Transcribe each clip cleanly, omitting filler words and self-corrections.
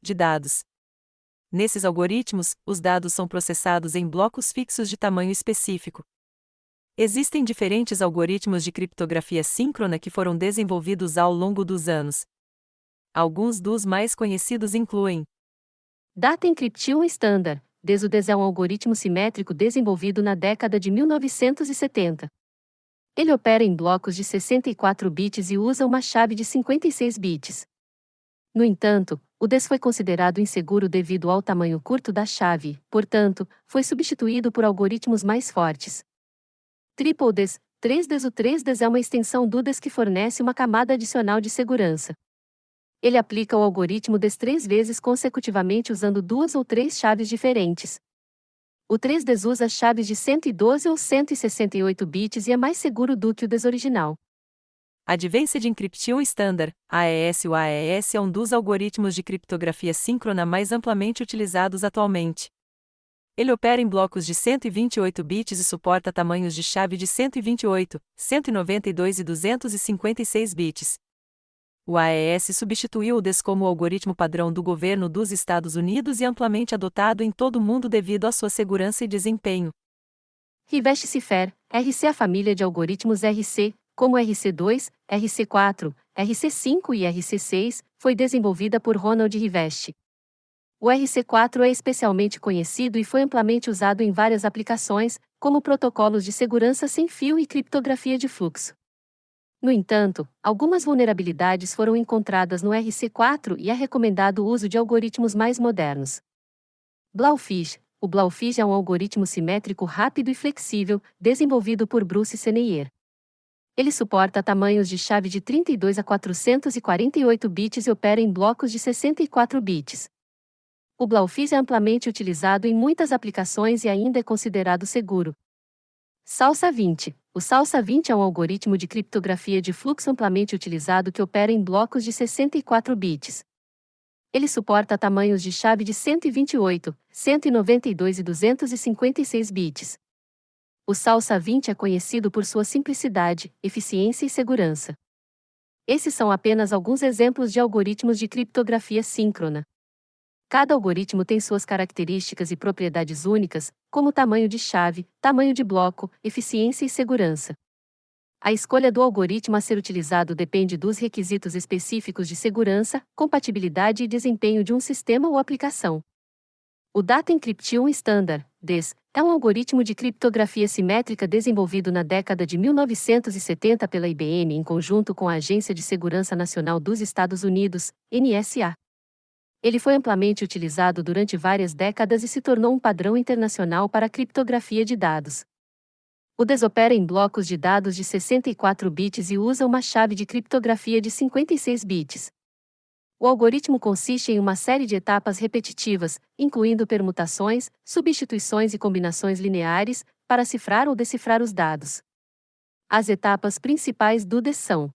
de dados. Nesses algoritmos, os dados são processados em blocos fixos de tamanho específico. Existem diferentes algoritmos de criptografia síncrona que foram desenvolvidos ao longo dos anos. Alguns dos mais conhecidos incluem Data Encryption Standard, DES é um algoritmo simétrico desenvolvido na década de 1970. Ele opera em blocos de 64 bits e usa uma chave de 56 bits. No entanto, o DES foi considerado inseguro devido ao tamanho curto da chave, portanto, foi substituído por algoritmos mais fortes. Triple DES, 3DES. O 3DES é uma extensão do DES que fornece uma camada adicional de segurança. Ele aplica o algoritmo DES 3 vezes consecutivamente usando 2 ou 3 chaves diferentes. O 3DES usa chaves de 112 ou 168 bits e é mais seguro do que o DES original. Advanced Encryption Standard, AES. O AES é um dos algoritmos de criptografia síncrona mais amplamente utilizados atualmente. Ele opera em blocos de 128 bits e suporta tamanhos de chave de 128, 192 e 256 bits. O AES substituiu o DES como o algoritmo padrão do governo dos Estados Unidos e amplamente adotado em todo o mundo devido à sua segurança e desempenho. Rivesh Cipher, RC. A família de algoritmos RC, como RC2, RC4, RC5 e RC6, foi desenvolvida por Ronald Rivesh. O RC4 é especialmente conhecido e foi amplamente usado em várias aplicações, como protocolos de segurança sem fio e criptografia de fluxo. No entanto, algumas vulnerabilidades foram encontradas no RC4 e é recomendado o uso de algoritmos mais modernos. Blaufish. O Blaufish é um algoritmo simétrico rápido e flexível, desenvolvido por Bruce Seneyer. Ele suporta tamanhos de chave de 32 a 448 bits e opera em blocos de 64 bits. O Blaufish é amplamente utilizado em muitas aplicações e ainda é considerado seguro. Salsa 20. O Salsa 20 é um algoritmo de criptografia de fluxo amplamente utilizado que opera em blocos de 64 bits. Ele suporta tamanhos de chave de 128, 192 e 256 bits. O Salsa 20 é conhecido por sua simplicidade, eficiência e segurança. Esses são apenas alguns exemplos de algoritmos de criptografia síncrona. Cada algoritmo tem suas características e propriedades únicas, como tamanho de chave, tamanho de bloco, eficiência e segurança. A escolha do algoritmo a ser utilizado depende dos requisitos específicos de segurança, compatibilidade e desempenho de um sistema ou aplicação. O Data Encryption Standard, DES, é um algoritmo de criptografia simétrica desenvolvido na década de 1970 pela IBM em conjunto com a Agência de Segurança Nacional dos Estados Unidos, NSA. Ele foi amplamente utilizado durante várias décadas e se tornou um padrão internacional para a criptografia de dados. O DES opera em blocos de dados de 64 bits e usa uma chave de criptografia de 56 bits. O algoritmo consiste em uma série de etapas repetitivas, incluindo permutações, substituições e combinações lineares, para cifrar ou decifrar os dados. As etapas principais do DES são: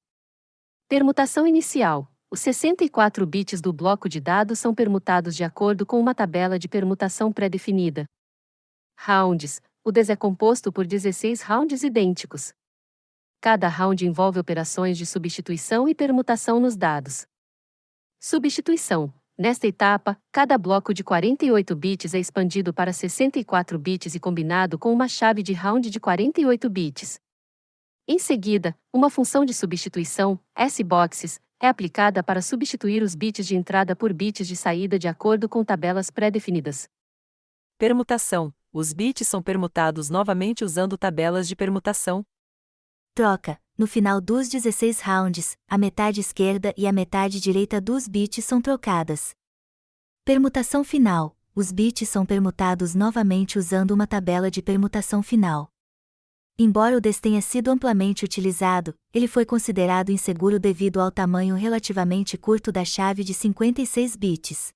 permutação inicial. Os 64 bits do bloco de dados são permutados de acordo com uma tabela de permutação pré-definida. Rounds. O DES é composto por 16 rounds idênticos. Cada round envolve operações de substituição e permutação nos dados. Substituição. Nesta etapa, cada bloco de 48 bits é expandido para 64 bits e combinado com uma chave de round de 48 bits. Em seguida, uma função de substituição, sboxes, é aplicada para substituir os bits de entrada por bits de saída de acordo com tabelas pré-definidas. Permutação. Os bits são permutados novamente usando tabelas de permutação. Troca. No final dos 16 rounds, a metade esquerda e a metade direita dos bits são trocadas. Permutação final. Os bits são permutados novamente usando uma tabela de permutação final. Embora o DES tenha sido amplamente utilizado, ele foi considerado inseguro devido ao tamanho relativamente curto da chave de 56 bits.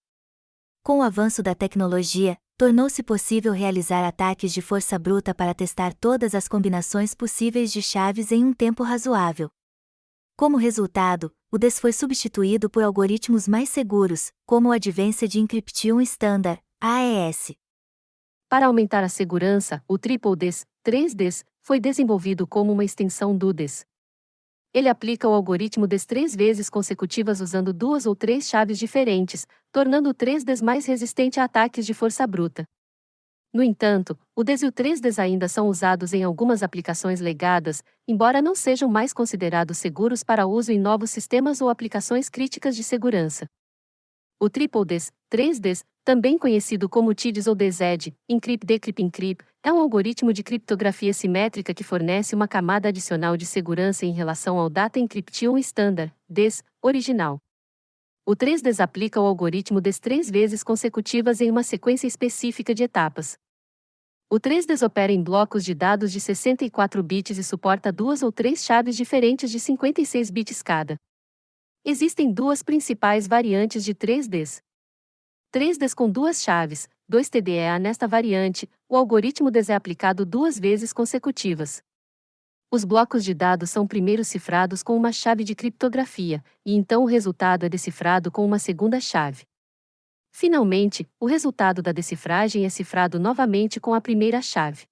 Com o avanço da tecnologia, tornou-se possível realizar ataques de força bruta para testar todas as combinações possíveis de chaves em um tempo razoável. Como resultado, o DES foi substituído por algoritmos mais seguros, como o Advanced Encryption Standard, AES. Para aumentar a segurança, o Triple DES, 3DES, foi desenvolvido como uma extensão do DES. Ele aplica o algoritmo DES 3 vezes consecutivas usando 2 ou 3 chaves diferentes, tornando o 3DES mais resistente a ataques de força bruta. No entanto, o DES e o 3DES ainda são usados em algumas aplicações legadas, embora não sejam mais considerados seguros para uso em novos sistemas ou aplicações críticas de segurança. O TripleDES, 3DES, também conhecido como TIDES ou DES-ED, Encrypt Decrypt Encrypt, é um algoritmo de criptografia simétrica que fornece uma camada adicional de segurança em relação ao Data Encryption Standard, DES, original. O 3DES aplica o algoritmo DES 3 vezes consecutivas em uma sequência específica de etapas. O 3DES opera em blocos de dados de 64 bits e suporta 2 ou 3 chaves diferentes de 56 bits cada. Existem duas principais variantes de 3DES. 3DES com duas chaves, 2 TDEA. Nesta variante, o algoritmo DES é aplicado 2 vezes consecutivas. Os blocos de dados são primeiro cifrados com uma chave de criptografia, e então o resultado é decifrado com uma segunda chave. Finalmente, o resultado da decifragem é cifrado novamente com a primeira chave.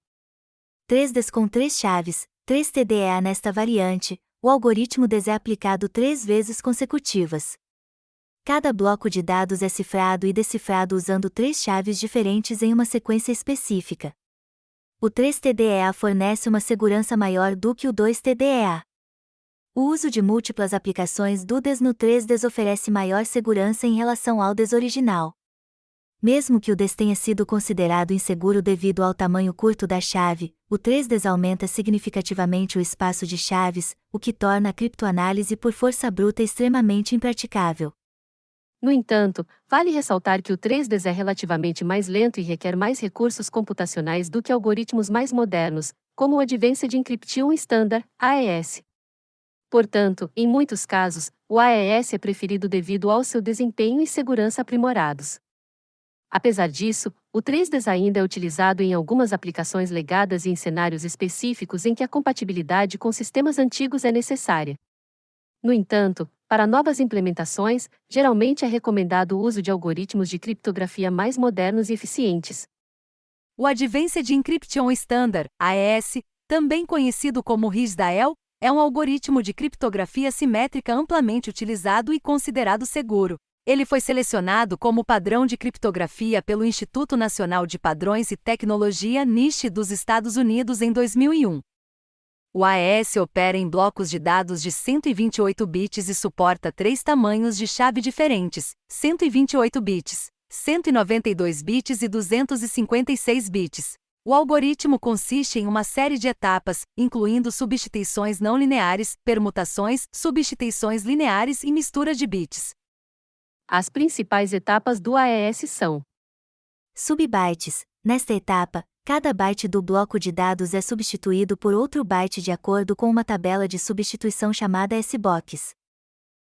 3DES com 3 chaves, 3 TDEA. Nesta variante, o algoritmo DES é aplicado 3 vezes consecutivas. Cada bloco de dados é cifrado e decifrado usando 3 chaves diferentes em uma sequência específica. O 3 TDEA fornece uma segurança maior do que o 2 TDEA. O uso de múltiplas aplicações do DES no 3DES oferece maior segurança em relação ao DES original. Mesmo que o DES tenha sido considerado inseguro devido ao tamanho curto da chave, o 3DES aumenta significativamente o espaço de chaves, o que torna a criptoanálise por força bruta extremamente impraticável. No entanto, vale ressaltar que o 3DES é relativamente mais lento e requer mais recursos computacionais do que algoritmos mais modernos, como o Advanced Encryption Standard, AES. Portanto, em muitos casos, o AES é preferido devido ao seu desempenho e segurança aprimorados. Apesar disso, o 3DES ainda é utilizado em algumas aplicações legadas e em cenários específicos em que a compatibilidade com sistemas antigos é necessária. No entanto, para novas implementações, geralmente é recomendado o uso de algoritmos de criptografia mais modernos e eficientes. O Advanced Encryption Standard, AES, também conhecido como RISDAEL, é um algoritmo de criptografia simétrica amplamente utilizado e considerado seguro. Ele foi selecionado como padrão de criptografia pelo Instituto Nacional de Padrões e Tecnologia NIST dos Estados Unidos em 2001. O AES opera em blocos de dados de 128 bits e suporta 3 tamanhos de chave diferentes: 128 bits, 192 bits e 256 bits. O algoritmo consiste em uma série de etapas, incluindo substituições não lineares, permutações, substituições lineares e mistura de bits. As principais etapas do AES são: Subbytes. Nesta etapa, cada byte do bloco de dados é substituído por outro byte de acordo com uma tabela de substituição chamada SBox.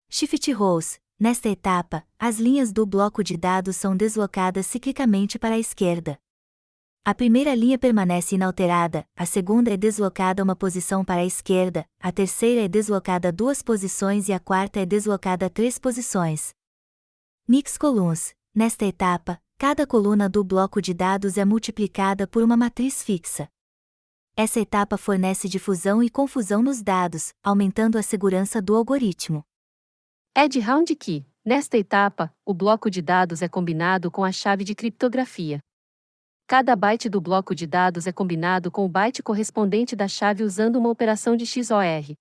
Shift rows. Nesta etapa, as linhas do bloco de dados são deslocadas ciclicamente para a esquerda. A primeira linha permanece inalterada, a segunda é deslocada uma posição para a esquerda, a terceira é deslocada 2 posições e a quarta é deslocada 3 posições. Mix columns. Nesta etapa, cada coluna do bloco de dados é multiplicada por uma matriz fixa. Essa etapa fornece difusão e confusão nos dados, aumentando a segurança do algoritmo. Add round key. Nesta etapa, o bloco de dados é combinado com a chave de criptografia. Cada byte do bloco de dados é combinado com o byte correspondente da chave usando uma operação de XOR.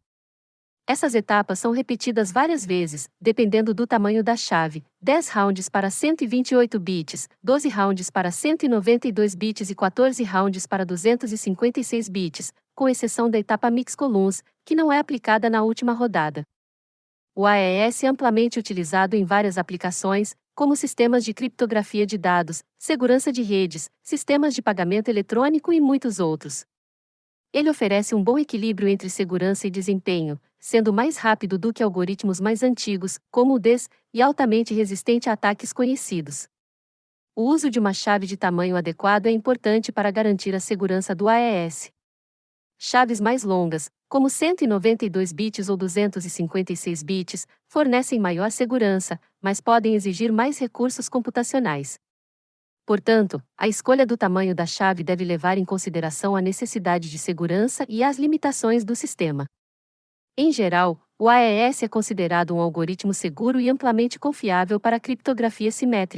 Essas etapas são repetidas várias vezes, dependendo do tamanho da chave: 10 rounds para 128 bits, 12 rounds para 192 bits e 14 rounds para 256 bits, com exceção da etapa Mix Columns, que não é aplicada na última rodada. O AES é amplamente utilizado em várias aplicações, como sistemas de criptografia de dados, segurança de redes, sistemas de pagamento eletrônico e muitos outros. Ele oferece um bom equilíbrio entre segurança e desempenho, sendo mais rápido do que algoritmos mais antigos, como o DES, e altamente resistente a ataques conhecidos. O uso de uma chave de tamanho adequado é importante para garantir a segurança do AES. Chaves mais longas, como 192 bits ou 256 bits, fornecem maior segurança, mas podem exigir mais recursos computacionais. Portanto, a escolha do tamanho da chave deve levar em consideração a necessidade de segurança e as limitações do sistema. Em geral, o AES é considerado um algoritmo seguro e amplamente confiável para criptografia simétrica.